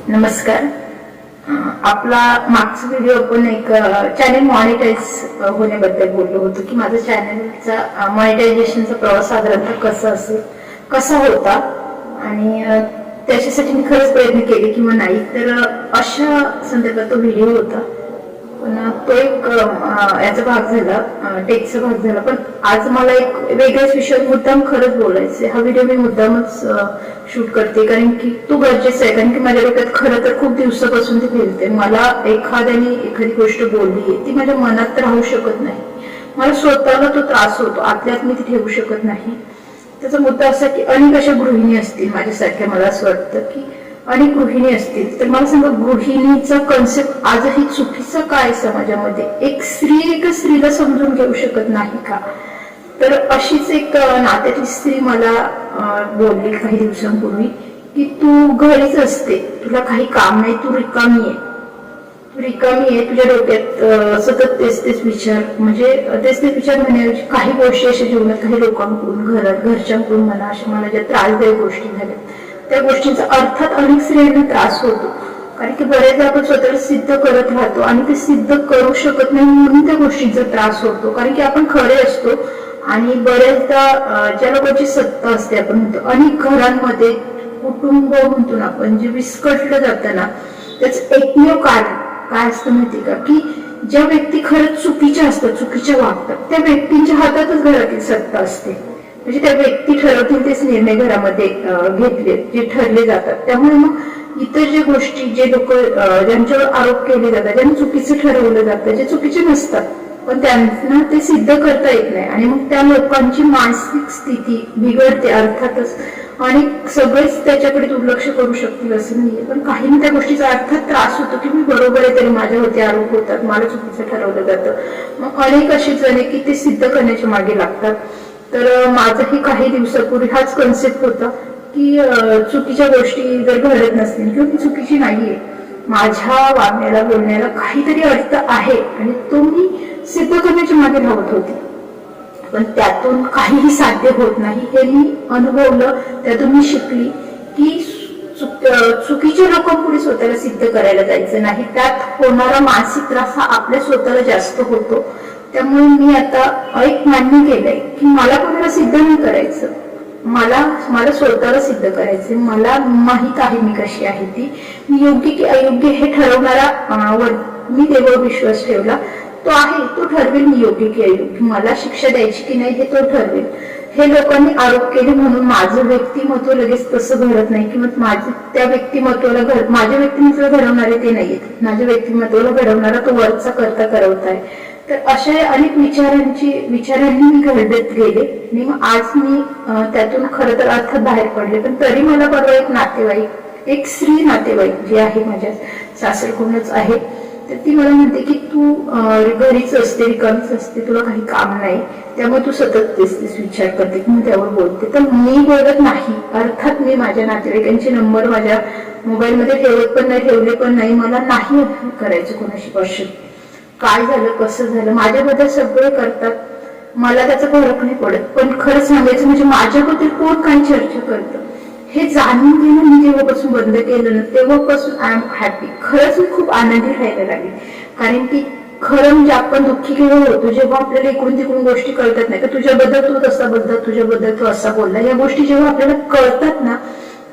नमस्कार. आपला मागचा व्हिडिओ आपण एक चॅनल मॉनिटाईज होण्याबद्दल बोललो होतो की माझा चॅनलचा मॉनिटायझेशनचा प्रवास साधारणतः कसा होता आणि त्याच्यासाठी मी खरंच प्रयत्न केले किंवा नाही, तर अशा संदर्भात तो व्हिडिओ होता. पण तो एक याचा भाग झाला, टेकचा भाग झाला. पण आज मला एक वेगळ्याच विषयावर मुद्दाम खरंच बोलायचं. हा व्हिडिओ मी मुद्दामच शूट करते कारण की तो गरजेचा आहे. कारण की माझ्या डोक्यात खरं तर खूप दिवसापासून ते फिरते. मला एखाद्याने एखादी गोष्ट बोलली ती माझ्या मनात राहू शकत नाही. मला स्वतःला तो त्रास होतो, आतल्यात मी ती ठेवू शकत नाही. त्याचा मुद्दा असा की अनेक अशा गृहिणी असतील माझ्यासारख्या, मला असं वाटतं की अनेक गृहिणी असतील, तर मला सांगा गृहिणीचा कन्सेप्ट आजही चुकीचा काय समाजामध्ये? एक स्त्री एका स्त्रीला समजून घेऊ शकत नाही का? तर अशीच एक नात्यातली स्त्री मला बोलली काही दिवसांपूर्वी की तू घरीच असते, तुला काही काम नाही, तू रिकामी आहे, तुझ्या डोक्यात सतत तेच विचार, म्हणजे तेच विचार म्हणण्याऐवजी काही गोष्टी अशा जीवनात काही लोकांकडून, घरच्यांकडून म्हणा, अशा मला ज्या त्रासदायक गोष्टी झाल्या त्या गोष्टींचा अर्थात अनेक स्त्रियांना त्रास होतो. कारण की बरेचदा आपण स्वतःला सिद्ध करत राहतो आणि ते सिद्ध करू शकत नाही म्हणून त्या गोष्टींचा त्रास होतो. कारण की आपण खरे असतो आणि बरेचदा ज्या लोकांची सत्ता असते, आपण म्हणतो अनेक घरांमध्ये कुटुंब म्हणतो ना आपण, जे विस्कटलं जातं ना, त्याच एकमेव कारण काय असतं माहिती का? की ज्या व्यक्ती खरंच चुकीच्या असतात, चुकीच्या वागतात, त्या व्यक्तींच्या हातातच घरातील सत्ता असते. म्हणजे त्या व्यक्ती ठरवतील तेच निर्णय घरामध्ये घेतले जे ठरले जातात. त्यामुळे मग इतर ज्या गोष्टी, जे लोक ज्यांच्यावर आरोप केले जातात, ज्यांना चुकीचं ठरवलं जातं, जे चुकीचे नसतात पण त्यांना ते सिद्ध करता येत नाही आणि मग त्या लोकांची मानसिक स्थिती बिघडते अर्थातच. आणि सगळेच त्याच्याकडे दुर्लक्ष करू शकतील असं नाहीये, पण काहींना त्या गोष्टीचा अर्थात त्रास होतो की मी बरोबर आहे तरी माझ्यावरती आरोप होतात, मला चुकीचं ठरवलं जातं. मग अनेक असे जण की ते सिद्ध करण्याच्या मागे लागतात. तर माझंही काही दिवसापूर्वी हाच कन्सेप्ट होता की चुकीच्या गोष्टी जर घडत नसतील किंवा ती चुकीची नाहीये, माझ्या वागण्याला बोलण्याला काहीतरी अर्थ आहे आणि तो मी सिद्ध करण्याच्या मागे धावत होते. पण त्यातून काहीही साध्य होत नाही हे मी अनुभवलं. त्यातून मी शिकली की चुकीच्या लोकांपुढे स्वतःला सिद्ध करायला जायचं नाही. त्यात होणारा मानसिक त्रास हा आपल्या स्वतःला जास्त होतो. त्यामुळे मी आता एक मान्य केलंय की मला कोणाला सिद्ध नाही करायचं, मला स्वतःला सिद्ध करायचं. मला माहित आहे मी कशी आहे, ती मी योग्य की अयोग्य हे ठरवणारा मी देवावर विश्वास ठेवला. तो आहे, तो ठरवेल मी योग्य की अयोग्य, मला शिक्षा द्यायची की नाही हे तो ठरवेल. हे लोकांनी आरोप केले म्हणून माझं व्यक्तिमत्व लगेच तसं घडत नाही किंवा माझं त्या व्यक्तिमत्वाला माझ्या व्यक्तिमत्वाला घडवणारे ते नाहीत, माझ्या व्यक्तिमत्वाला घडवणारा तो वरचा करता करवता आहे. तर अशा अनेक विचारांनी मी घडत गेले आणि मग आज मी त्यातून खरं तर अर्थात बाहेर पडले. पण तरी मला परवा एक नातेवाईक, एक स्त्री नातेवाईक जी आहे माझ्या सासरकडूनच आहे, तर ती मला म्हणते की तू घरीच असते, रिकामीच असते, तुला काही काम नाही, त्यामुळे तू सतत तेच विचार करते की मी त्यावर बोलते. तर मी बोलत नाही. अर्थात मी माझ्या नातेवाईकांचे नंबर माझ्या मोबाईलमध्ये ठेवले पण नाही. मला नाही करायचं कोणाशी क्वेश्चन, काय झालं, कसं झालं, माझ्याबद्दल सगळे करतात, मला त्याचा फरक नाही पडत. पण खरं सांगायचं म्हणजे माझ्याबद्दल कोण काही चर्चा करतं हे जाणून घेणं मी जेव्हापासून बंद केलं ना, तेव्हापासून आय एम हॅपी. खरंच मी खूप आनंदी राहायला लागले. कारण की खरं म्हणजे आपण दुःखी केव्हा होतो जेव्हा आपल्याला इकडून तिकडून गोष्टी कळतात नाही का, तुझ्याबद्दल तू तसा बोलला, तुझ्याबद्दल तू असा बोलला, या गोष्टी जेव्हा आपल्याला कळतात ना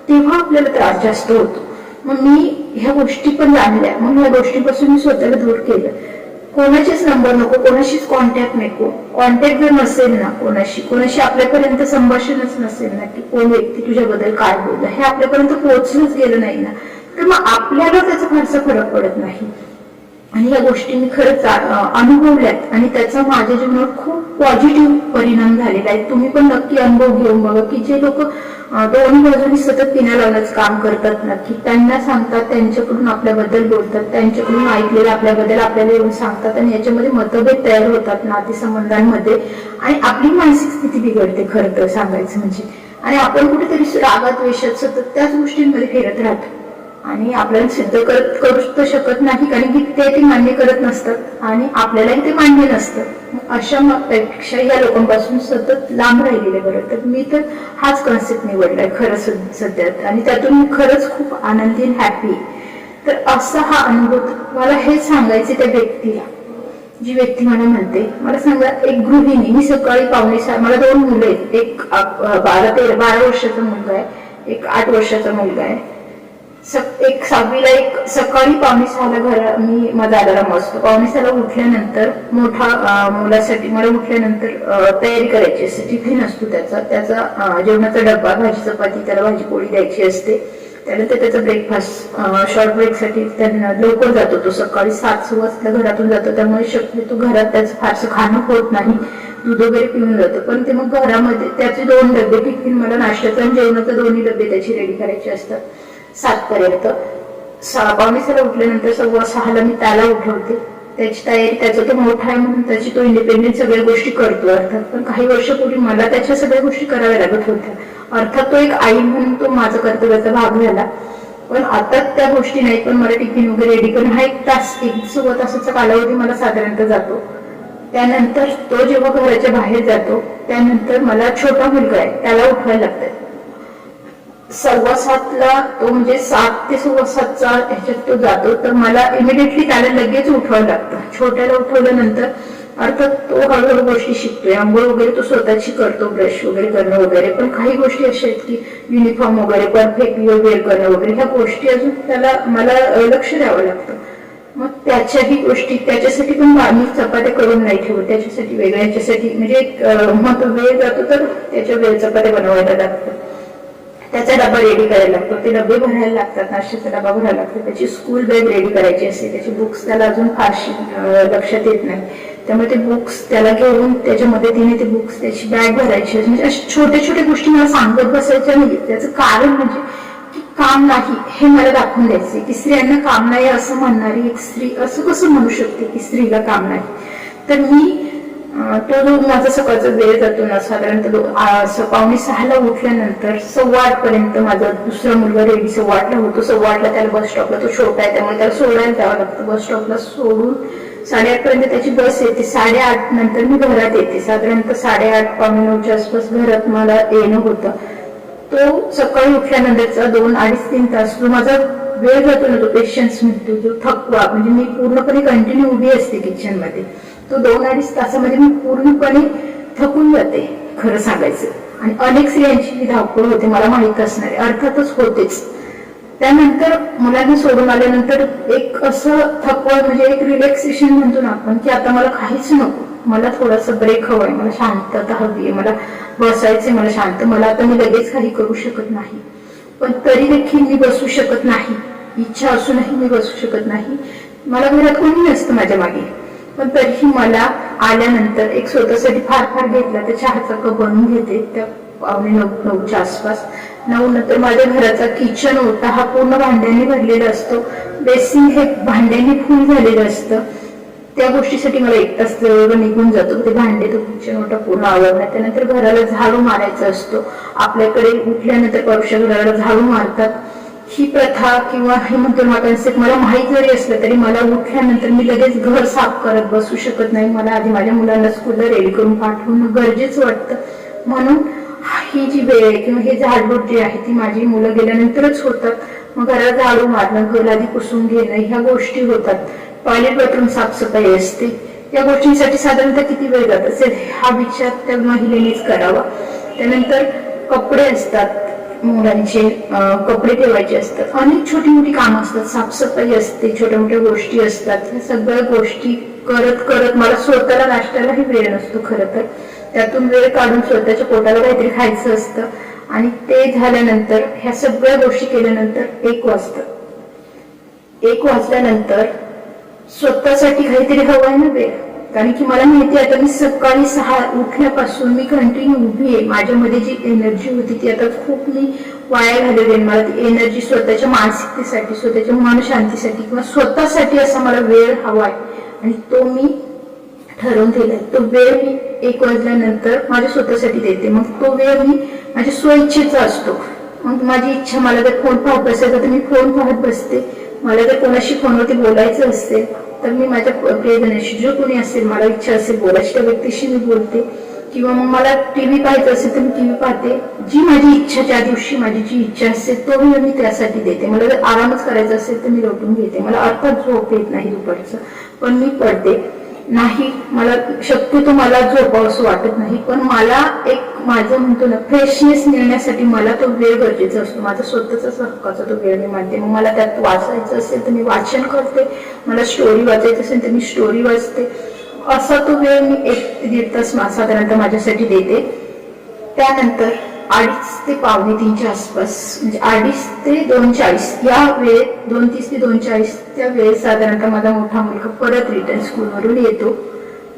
तेव्हा आपल्याला त्रास जास्त होतो. मग मी ह्या गोष्टी पण जाणल्या, मग ह्या गोष्टीपासून मी स्वतःला दूर केलं. कोणाचेच नंबर नको, कोणाशीच कॉन्टॅक्ट नको. कॉन्टॅक्ट जर नसेल ना कोणाशी आपल्यापर्यंत संभाषणच नसेल ना की कोण व्यक्ती तुझ्याबद्दल काय बोलला हे आपल्यापर्यंत पोहोचलंच गेलं नाही ना, तर मग आपल्याला त्याचा फारसा फरक पडत नाही. आणि या गोष्टी मी खरंच अनुभवल्यात आणि त्याचा माझ्या जीवनावर खूप पॉझिटिव्ह परिणाम झालेला आहे. तुम्ही पण नक्की अनुभव घेऊन बघा की जे लोक दोन्ही बाजूनी सतत पिण्या लावण्याचं काम करतात ना, की त्यांना सांगतात, त्यांच्याकडून आपल्याबद्दल बोलतात, त्यांच्याकडून ऐकलेलं आपल्याबद्दल आपल्याला येऊन सांगतात आणि याच्यामध्ये मतभेद तयार होतात नातेसंबंधांमध्ये आणि आपली मानसिक स्थिती बिघडते खरं तर सांगायचं म्हणजे. आणि आपण कुठेतरी रागात वेशात सतत त्याच गोष्टींमध्ये फिरत राहतो आणि आपल्याला सिद्ध करू शकत नाही कारण की ते मान्य करत नसतात आणि आपल्यालाही ते मान्य नसतं. अशा पेक्षा या लोकांपासून सतत लांब राहिलेले बरं. तर मी तर हाच कॉन्सेप्ट निवडलाय खरं सध्यात आणि त्यातून मी खरंच खूप आनंदी हॅपी. तर असा हा अनुभव मला हेच सांगायचे त्या व्यक्तीला, जी व्यक्ती मला म्हणते. मला सांगा, एक गृहिणी, मी सकाळी 5:45, मला 2 मुलं आहेत, एक 12 वर्षाचा मुलगा आहे, एक 8 वर्षाचा मुलगा आहे. एक 6वीला, एक सकाळी 5:45 मी माझा अलार्म असतो. 5:45 उठल्यानंतर मोठा मुलासाठी मला उठल्यानंतर तयारी करायची असते, टिफिन असतो त्याचा जेवणाचा डब्बा, भाजी चपाती, त्याला भाजी पोळी द्यायची असते. त्यानंतर त्याचा ब्रेकफास्ट, शॉर्ट ब्रेकसाठी त्यांना लवकर जातो, तो सकाळी 7-6 वाजता घरातून जातो, त्यामुळे शक्यतो घरात त्याचं फारसं खाणं होत नाही, दूध वगैरे पिऊन जातो. पण ते मग घरामध्ये त्याचे 2 डबे, टिफिन, मला नाश्त्याचा आणि जेवणाचा दोन्ही डबे त्याची रेडी करायचे असतात 7 पर्यंत. 5:45 उठल्यानंतर 6:15 मी त्याला उठवते, त्याची तयारी, त्याचा तो मोठा आहे म्हणून त्याची तो इंडिपेंडेंट सगळ्या गोष्टी करतो अर्थात. पण काही वर्षापूर्वी मला त्याच्या सगळ्या गोष्टी कराव्या लागत होत्या अर्थात. तो एक आई म्हणून तो माझा कर्तव्याचा भाग झाला. पण आता त्या गोष्टी नाही. पण मला टिफिन वगैरे रेडी करून हा 1 तास, 1 तासाचा कालावधी मला साधारणतः जातो. त्यानंतर तो जेव्हा घराच्या बाहेर जातो, त्यानंतर मला छोटा मुलगा आहे, त्याला उठवायला लागतं. 7:15 तो, म्हणजे 7 ते 7:15 ह्याच्यात तो जातो, तर मला इमिडिएटली त्याला लगेच उठवायला लागतं. छोट्याला उठवल्यानंतर अर्थात तो हळूहळू गोष्टी शिकतोय. आंघोळ वगैरे तो स्वतःची करतो, ब्रश वगैरे करणं वगैरे. पण काही गोष्टी अशा आहेत की युनिफॉर्म वगैरे परफेक्टली वेअर करणं वगैरे, ह्या गोष्टी अजून मला लक्ष द्यावं लागतं. मग त्याच्याही गोष्टी, त्याच्यासाठी पण मी चपात्या करून नाही ठेवत, त्याच्यासाठी वेगळ्या, याच्यासाठी म्हणजे मग वेळ जातो तर त्याच्या वेळ चपात्या बनवायला लागतात, त्याचा डबा रेडी करायला लागतो, ते डबे भरायला लागतात, नाश्त्याचा डबा भरायला लागतो, त्याची स्कूल बॅग रेडी करायची असते, त्याची बुक्स त्याला अजून फारशी लक्षात येत नाही, त्यामुळे ते बुक्स त्याला घेऊन त्याच्या मदतीने ते बुक्स, त्याची बॅग भरायची. म्हणजे अशा छोट्या छोट्या गोष्टी मला सांगत बसायच्या नाही. त्याचं कारण म्हणजे की काम नाही हे मला दाखवून द्यायचे, की स्त्रियांना काम नाही असं म्हणणारी एक स्त्री असं कसं म्हणू शकते की स्त्रीला काम नाही. तर मी तो जो माझा सकाळचा वेळ जातो ना, साधारणतः 5:45 उठल्यानंतर 7:15 पर्यंत माझा दुसरा मुलगा रेडी 7:15 होतो. 7:15 त्याला बस स्टॉपला, तो छोटा आहे त्यामुळे त्याला सोडायला जावं लागतं. बस स्टॉपला सोडून 8:30 पर्यंत त्याची बस येते. 8:30 नंतर मी घरात येते. साधारणतः 8:30 पावणे 9च्या आसपास घरात मला येणं होतं. तो सकाळी उठल्यानंतरचा 2-2.5-3 तास जो माझा वेळ जातो ना, तो पेशन्स म्हणतो, जो थकवा, म्हणजे मी पूर्णपणे कंटिन्यू उभी असते किचन मध्ये, तो 2-2.5 तासामध्ये मी पूर्णपणे थकून जाते खरं सांगायचं. आणि अनेक स्त्रियांची ही धावपळ होते, मला माहित असणारे अर्थातच होतेच. त्यानंतर मुलांना सोडून आल्यानंतर एक असं थकवा, म्हणजे एक रिलॅक्सेशन म्हणतो ना आपण, की आता मला काहीच नको, मला थोडासा ब्रेक हवाय, मला शांतता हवी आहे, मला बसायचे, मला शांत, मला आता मी लगेच काही करू शकत नाही. पण तरी देखील मी बसू शकत नाही, इच्छा असूनही मी बसू शकत नाही. मला घरात कोणी नसतं माझ्या मागे, पण तरीही मला आल्यानंतर एक स्वतःसाठी फार घेतला तर चहाचा कप बनवून घेते. त्या 8:45-9च्या आसपास. 9 नंतर माझ्या घराचा किचन ओटा हा पूर्ण भांड्यांनी भरलेला असतो. बेसिन हे भांड्यांनी फुल झालेलं असतं. त्या गोष्टीसाठी मला 1 तास निघून जातो. ते भांडे, तो किचन ओटा पूर्ण आवडणार. त्यानंतर घराला झाडू मारायचा असतो. आपल्याकडे उठल्यानंतर परोक्षा घराला झाडू मारतात. ही प्रथा किंवा हे म्हणतो ना कन्सेप्ट मला माहीत जरी असलं तरी मला उठल्यानंतर मी लगेच घर साफ करत बसू शकत नाही. मला आधी माझ्या मुलांना स्कूलला रेडी करून पाठवणं गरजेचं वाटतं. म्हणून ही जी वेळ आहे किंवा हे झाडलोट जी आहे ती माझी मुलं गेल्यानंतरच होतात. मग घरात झाडू मारणं, घर आधी पुसून घेणं, ह्या गोष्टी होतात. टॉयलेट बाथरूम साफसफाई असते. या गोष्टींसाठी साधारणतः किती वेळ जात असेल हा विचार त्या महिलेनेच करावा. त्यानंतर कपडे असतात, मुलांचे कपडे ठेवायचे असतात, अनेक छोटी मोठी कामं असतात, साफसफाई असते, छोट्या मोठ्या गोष्टी असतात. ह्या सगळ्या गोष्टी करत करत मला स्वतःला नाश्त्यालाही वेळ नसतो खरं तर. त्यातून वेळ काढून स्वतःच्या पोटाला काहीतरी खायचं असतं आणि ते झाल्यानंतर ह्या सगळ्या गोष्टी केल्यानंतर 1 वाजतं. 1 वाजल्यानंतर स्वतःसाठी काहीतरी हवं आहे ना वेळ. कारण की मला माहिती आहे आता मी सकाळी 6 उठल्यापासून मी कंटिन्यू उभी आहे. माझ्यामध्ये जी एनर्जी होती ती आता खूप मी वाया घालवली आहे. मला ती एनर्जी स्वतःच्या मानसिकतेसाठी, स्वतःच्या मनशांतीसाठी किंवा स्वतःसाठी असा मला वेळ हवा आहे आणि तो मी ठरवून दिलाय. तो वेळ मी 1 वाजल्यानंतर माझ्या स्वतःसाठी देते. मग तो वेळ मी माझ्या स्वइच्छेचा असतो. मग माझी इच्छा, मला जर फोन पाहत बसायचं तर मी फोन पाहत बसते. मला जर कोणाशी फोनवरती बोलायचं असेल तर मी माझ्या प्रियजनाशी, जो कोणी असेल मला इच्छा असेल बोलायची त्या व्यक्तीशी मी बोलते. किंवा मग मला टीव्ही पाहायचं असेल तर मी टीव्ही पाहते. जी माझी इच्छा, ज्या दिवशी माझी जी इच्छा असते तो वेळ मी त्यासाठी देते. मला जर आरामच करायचा असेल तर मी लोटून घेते. मला अर्थात झोप येत नाही दुपारचं, पण मी पडते नाही. मला शक्यतो मला झोपावं असं वाटत नाही, पण मला एक माझं म्हणतो ना फ्रेशनेस मिळण्यासाठी मला तो वेळ गरजेचा असतो. माझा स्वतःचा हक्काचा तो वेळ मी मानते. मग मला त्यात वाचायचं असेल तर मी वाचन करते, मला स्टोरी वाचायची असेल तर मी स्टोरी वाचते. असा तो वेळ मी 1 ते 1.5 तास साधारणतः माझ्यासाठी देते. त्यानंतर 2:30 ते 2:45च्या आसपास, म्हणजे 2:30 ते 2:40 या वेळेत, 2:30 ते 2:40 त्या वेळेत साधारणतः माझा मोठा मुलगा परत रिटर्न स्कूलवरून येतो.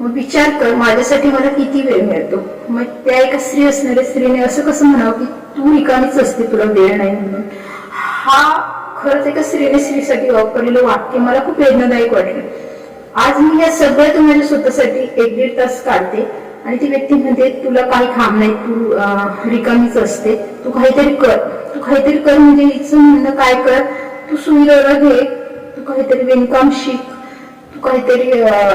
मग विचार कर माझ्यासाठी मला किती वेळ मिळतो. मग त्या एका स्त्री असणाऱ्या स्त्रीने असं कसं म्हणावं की तू रिकामीच असते, तुला वेळ नाही म्हणून. हा खरंच एका स्त्रीने स्त्रीसाठी वापरलेलं वाक्य मला खूप वेदनादायक वाटलं. आज मी या सगळ्यात माझ्या स्वतःसाठी 1-1.5 तास काढते आणि ती व्यक्ती म्हणते तुला काही काम नाही, तू रिकामीच असते, तू काहीतरी कर. तू काहीतरी कर म्हणजे हिचं म्हणणं काय कर, तू सुईदोरा घे, तू काहीतरी विणकाम शिक, तू काहीतरी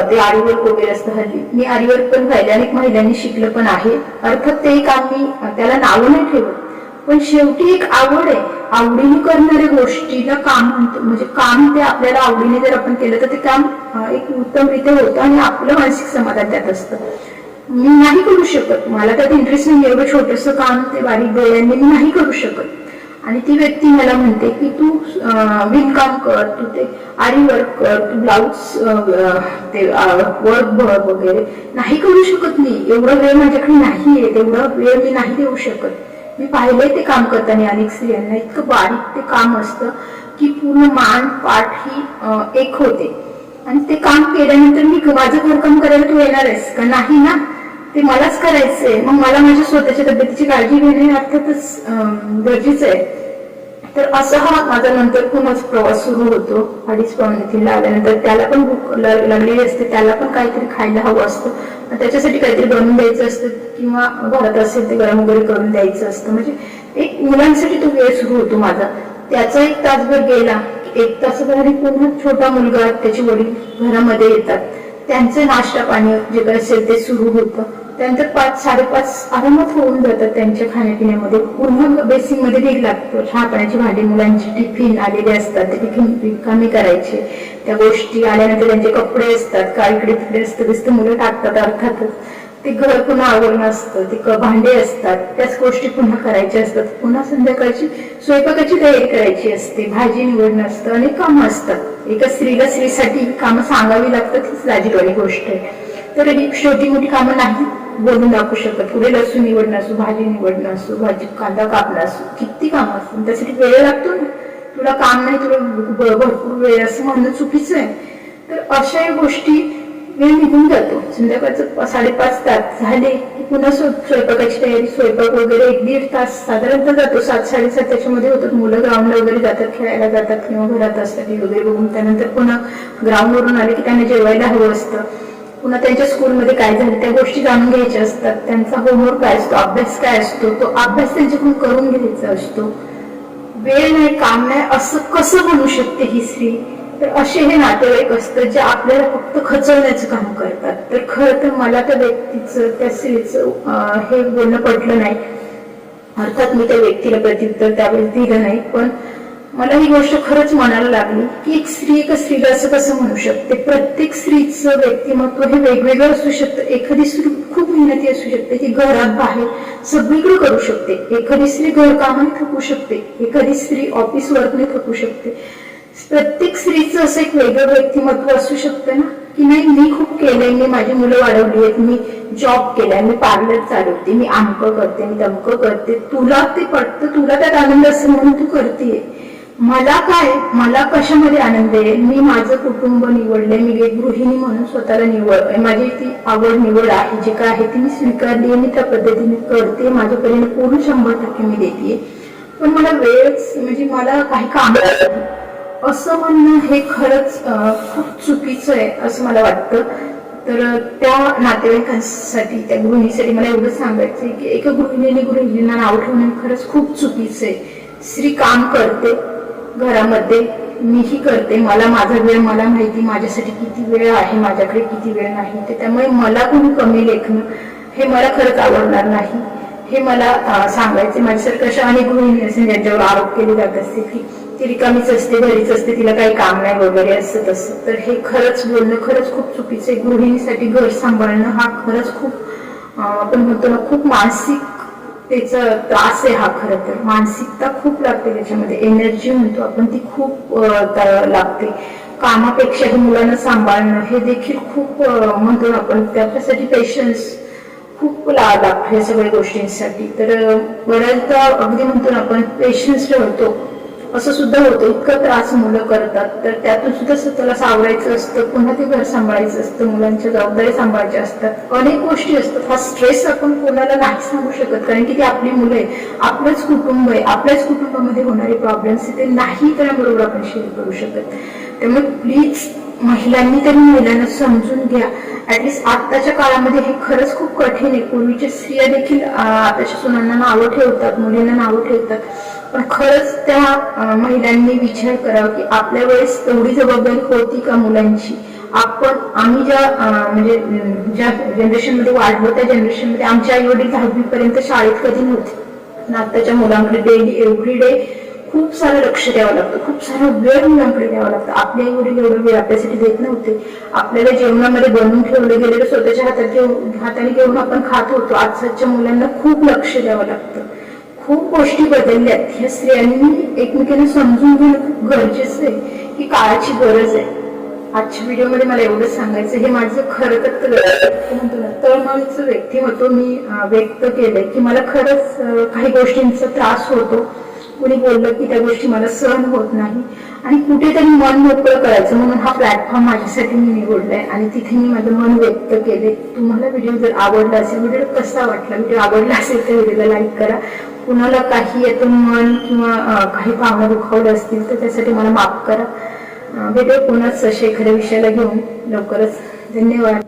ते आरीवर्क वगैरे असतं हल्ली. मी आरीवर्क पण पाहिले, अनेक महिलांनी शिकलं पण आहे. अर्थात ते काम मी त्याला नावं नाही ठेवत, पण शेवटी एक आवड आहे. आवडीने करणाऱ्या गोष्टीला काम म्हणतो. म्हणजे काम ते आपल्याला आवडीने जर आपण केलं तर ते काम एक उत्तमरित्या होतं आणि आपलं मानसिक समाधान त्यात असतं. मी नाही करू शकत, मला त्यात इंटरेस्ट नाही. एवढं छोटस काम ते बारीक डोळ्यांनी मी नाही करू शकत. आणि ती व्यक्ती मला म्हणते की तू विणकाम कर, तू ते आरी वर्क कर, तू ब्लाउज ते वर्क बघ वगैरे. नाही करू शकत मी, एवढा वेळ माझ्याकडे नाहीये, तेवढा वेळ मी नाही देऊ शकत. मी पाहिलंय ते काम करताना अनेक स्त्रियांना, इतकं बारीक ते काम असतं की पूर्ण मान पाठ ही एक होते. आणि ते काम केल्यानंतर मी माझं घरकाम करायला तू येणार आहेस का? नाही ना, ते मलाच करायचंय. मग मला माझ्या स्वतःच्या तब्येतीची काळजी घेणे अर्थातच गरजेचं आहे. तर असा हा माझा नंतर पुन्हा प्रवास सुरू होतो. 2:30-2:45 आल्यानंतर त्याला पण भूक लागलेली असते, त्याला पण काहीतरी खायला हवं असतं, त्याच्यासाठी काहीतरी बनवून द्यायचं असतं किंवा घरात असेल ते गरम वगैरे करून द्यायचं असतं. म्हणजे एक मुलांसाठी तो वेळ सुरू होतो माझा. त्याचा 1 तासभर गेला, 1 तासाभराने पुन्हा छोटा मुलगा, त्याचे वडील घरामध्ये येतात, त्यांचं नाश्ता पाणी जे काही असेल ते सुरू होतं. त्यानंतर 5-5:30 आरामात होऊन जातात त्यांच्या खाण्यापिण्यामध्ये. पुन्हा बेसिंग मध्ये वेग लागतो. चहा पाण्याची भांडी, मुलांची टिफिन आलेले असतात, ते टिफिन कमी करायचे, त्या गोष्टी आल्यानंतर त्यांचे कपडे असतात, काय इकडे तिकडे असतं मुलं टाकतात अर्थातच. ते घर पुन्हा आवरणं असतं, ते भांडे असतात, त्याच गोष्टी पुन्हा करायच्या असतात. पुन्हा संध्याकाळची स्वयंपाकाची तयारी करायची असते, भाजी निवडणं असतं, अनेक कामं असतात. एका स्त्रीसाठी कामं सांगावी लागतात, हीच लाजिरवाणी गोष्ट आहे. तर ही छोटी मोठी कामं नाही बोलून दाखवू शकत. पुढे लसूण निवडणं असो, भाजी निवडणं असो, भाजी कांदा कापणं असो, किती कामं असतात. त्यासाठी वेळ लागतो ना. तुला काम नाही, तुला भरपूर वेळ असं म्हणणं चुकीचं आहे. तर अशा गोष्टी वेळ निघून जातो. संध्याकाळचं 5:30 झाले की पुन्हा स्वयंपाकाची तयारी, स्वयंपाक वगैरे 1-1.5 तास साधारणतः जातो. 7-7:30 त्याच्यामध्ये होतात. मुलं ग्राउंडला वगैरे जातात, खेळायला जातात किंवा घरात असतात वगैरे बघून. त्यानंतर पुन्हा ग्राउंडवरून आले की त्यांना जेवायला हवं असतं. पुन्हा त्यांच्या स्कूलमध्ये काय झालं त्या गोष्टी जाणून घ्यायच्या असतात. त्यांचा होमवर्क काय असतो, अभ्यास काय असतो, तो अभ्यास त्यांच्याकडून करून घ्यायचा असतो. वेळ नाही, काम नाही असं कसं म्हणू शकते ही स्त्री? तर असे हे नातेवाईक असतात जे आपल्याला फक्त खचवण्याचं काम करतात. तर खरं तर मला त्या व्यक्तीचं, त्या स्त्रीचं हे बोलणं पटलं नाही. अर्थात मी त्या व्यक्तीला प्रत्युत्तर त्यावेळेस दिलं नाही, पण मला ही गोष्ट खरंच म्हणायला लागली की एक स्त्री एका स्त्रीला असं कसं म्हणू शकते. प्रत्येक स्त्रीचं व्यक्तिमत्व हे वेगवेगळं असू शकतं. एखादी स्त्री खूप मेहनती असू शकते, ती घरात बाहेर सगळीकडे करू शकते. एखादी स्त्री घरकामाने थकू शकते, एखादी स्त्री ऑफिस वर्कने थकू शकते. प्रत्येक स्त्रीचं असं एक वेगळं व्यक्तिमत्व असू शकतं ना, की नाही मी खूप केलंय, मी माझी मुलं वाढवली आहेत, मी जॉब केलाय, मी पार्लर चालवते, मी आमकं करते, मी तमकं करते. तुला ते पटतं, तुला त्यात आनंद असेल म्हणून तू करतेय. मला काय, मला कशामध्ये आनंद आहे? मी माझं कुटुंब निवडलंय, मी एक गृहिणी म्हणून स्वतःला निवड, माझी ती आवड निवड आहे, जे काय आहे ती मी स्वीकारली, मी त्या पद्धतीने करते, माझ्यापर्यंत पूर्ण 100% मी देते. पण मला वेळच म्हणजे मला काही काम असं म्हणणं हे खरंच खूप चुकीचं आहे असं मला वाटतं. तर त्या नातेवाईकांसाठी, त्या गृहिणीसाठी मला एवढं सांगायचंय की एका गृहिणींना नाव ठेवणं खरंच खूप चुकीचं आहे. स्त्री काम करते घरामध्ये, मीही करते, मला माझा वेळ मला माहिती, माझ्यासाठी किती वेळ आहे, माझ्याकडे किती वेळ नाही. त्यामुळे मला कोणी कमी लेखणं हे मला खरंच आवडणार नाही, हे मला सांगायचे. माझ्यासारखं अशा अनेक गृहिणी असेल ज्यांच्यावर आरोप केले जात असतील की ती रिकामीच असते, घरीच असते, तिला काही काम नाही वगैरे असं तसं. तर हे खरंच बोलणं खरंच खूप चुकीचं आहे. गृहिणीसाठी घर सांभाळणं हा खरंच खूप आपण म्हणतो ना, खूप मानसिक त्याचा त्रास आहे हा. खरं तर मानसिकता खूप लागते त्याच्यामध्ये, एनर्जी म्हणतो आपण ती खूप लागते. कामापेक्षाही मुलांना सांभाळणं हे देखील खूप म्हणतो ना आपण, त्याच्यासाठी पेशन्स खूप लागतो या सगळ्या गोष्टींसाठी. तर बऱ्याचदा अगदी म्हणतो ना आपण पेशन्स ठेवतो असं सुद्धा होतं, इतकं त्रास मुलं करतात. तर त्यातून सुद्धा स्वतःला सावरायचं असतं, पुन्हा ते घर सांभाळायचं असतं, मुलांच्या जबाबदारी सांभाळायच्या असतात, अनेक गोष्टी असतात. हा स्ट्रेस आपण कोणाला नाही सांगू शकत, कारण की ती आपली मुलं आहे, आपलंच कुटुंब आहे, आपल्याच कुटुंबामध्ये होणारे प्रॉब्लेम्स ते नाही त्याबरोबर आपण शेअर करू शकत. त्यामुळे प्लीज महिलांनी तरी महिलांना समजून घ्या. ऍटलिस्ट आताच्या काळामध्ये हे खरंच खूप कठीण आहे. पूर्वीच्या स्त्रिया देखील आताच्या सुनांना नावं ठेवतात, मुलींना नावं ठेवतात, पण खरंच त्या महिलांनी विचार करावा की आपल्या वेळेस एवढी जबाबदारी होती का मुलांची. आम्ही म्हणजे ज्या जनरेशन मध्ये वाढलो त्या जनरेशन मध्ये आमच्या आई वडील 10वी पर्यंत शाळेत कधी नव्हते. पण आताच्या मुलांकडे डेली एव्हरी डे खूप सारं लक्ष द्यावं लागतं, खूप सारा वेळ मुलांकडे द्यावा लागतं. आपले आई वडील एवढं वेळ आपल्यासाठी देत नव्हते. आपल्याला जेवणामध्ये बनवून ठेवलं गेलेलं स्वतःच्या हाताने घेऊन आपण खात होतो. आजच्या मुलांना खूप लक्ष द्यावं लागतं. खूप गोष्टी बदलल्यात. ह्या स्त्रियांनी एकमेकांना समजून घेणं खूप गरजेचं आहे, ही काळाची गरज आहे. आजच्या व्हिडिओमध्ये मला एवढंच सांगायचं. हे माझं खरं तर म्हणतो ना तळमळीचं व्यक्तिमत्व मी व्यक्त केलंय की मला खरंच काही गोष्टींचा त्रास होतो. कुणी बोललं की त्या गोष्टी मला सहन होत नाही आणि कुठेतरी मन मोकळं करायचं म्हणून हा प्लॅटफॉर्म माझ्यासाठी मी निवडलाय आणि तिथे मी माझं मन व्यक्त केले. तुम्हाला व्हिडिओ जर आवडला असेल, व्हिडिओ कसा वाटला, व्हिडिओ आवडला असेल तर व्हिडिओला लाईक करा. कुणाला काही यातून मन किंवा काही भावना दुखावल्या असतील तर त्यासाठी मला माफ करा. भेटू पुन्हाच अशा एखाद्या विषयाला घेऊन लवकरच. धन्यवाद.